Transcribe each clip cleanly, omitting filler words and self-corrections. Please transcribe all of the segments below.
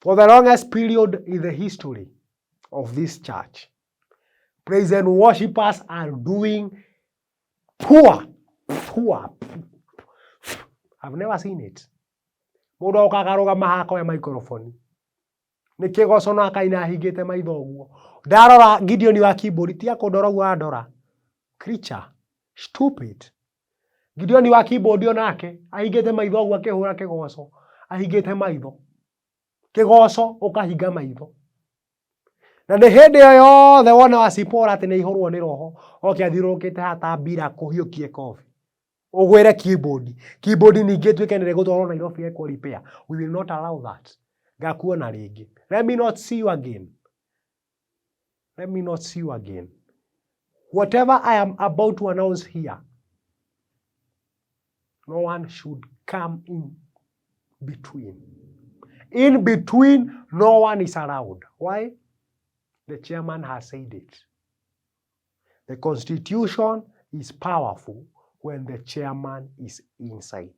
For the longest period in the history of this church, praise and worshipers are doing poor. I've never seen it. Mundu ukagaruga mahako ya microphone. Ni kigoco na kaina hingite maitho guo. Ndarora Gideon wa keyboard ti akondora guo andora. Creature. Stupid. Gideon wa keyboard onake ahingite maitho guo akihura kigoco. Ahingite maitho. Kigoco ukahinga maitho. Na nĩ hĩndĩ ĩyo yothe wona wacipora atĩ nĩ ihũrwo nĩ roho oke athiũrũrũkĩte hata mbira kũhiũkie kobi ũgwĩre keyboard ningĩ tuĩke nĩ gũtwarwo Nairobi ekwo repair. We will not allow that. Ngakuona rĩngĩ. Let me not see you again. Let me not see you again. Whatever I am about to announce here, no one should come in between. In between, no one is allowed. Why? The chairman has said it. The constitution is powerful when the chairman is inside.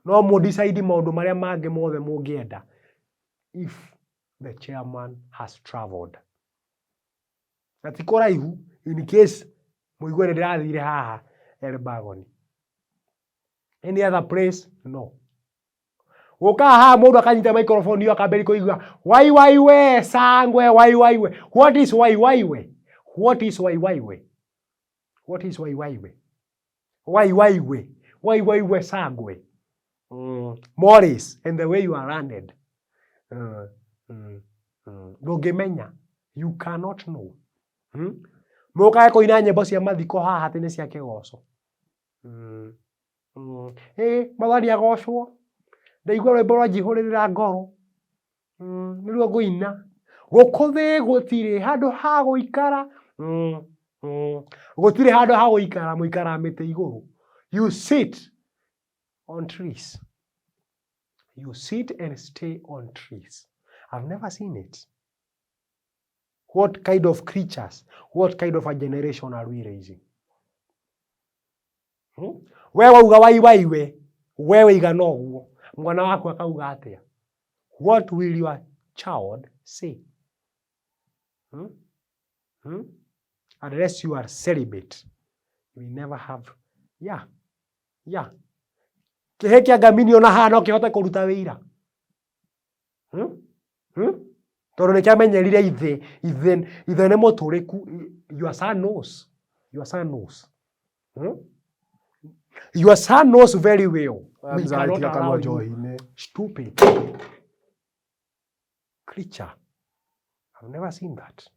No mo decide maundu maria mangi mothe mungienda if the chairman has traveled. Natikora in case muigwe ndirathire haha Elbagoni. Any other place? No. Woka ha mundu akanyita microphone hiyo akamberi kuigwa Waiweee Shaaangwe Waiweee. What is Waiweee? What is Waiweee? What is Waiweee? Waiweee Shaaangwe. Morris, and the way you are landed. Ndũngĩmenya. You cannot know. Mũkae kũina nyĩmbo cia mathiko haha atĩ nĩ cia kĩgoco. Mwathani agocwo. Ndaigua rwĩmbo rwa njihũrĩrĩra ngoro. Nĩruo ngũina. Gũkũ thĩ gũtirĩ handũ ha gũikara. Gũtirĩ handũ ha gũikara mũikara mĩtĩ igũrũ. You sit on trees. You sit and stay on trees. I've never seen it. What kind of creatures, what kind of a generation are we raising? Wewe uga Waiweee, wewe igana ũguo. Mwana waku akauga atia? What will your child say? Unless you are celibate, you will never have. Yeah. Kihe kia ngamini ona haha no kihote kuruta wĩira. Tondũ nĩ kĩamenyerire ithe nĩ mũtũrĩku. Your son knows. Your son knows. Your son knows very well. We cannot allow you. Stupid creature. I've never seen that.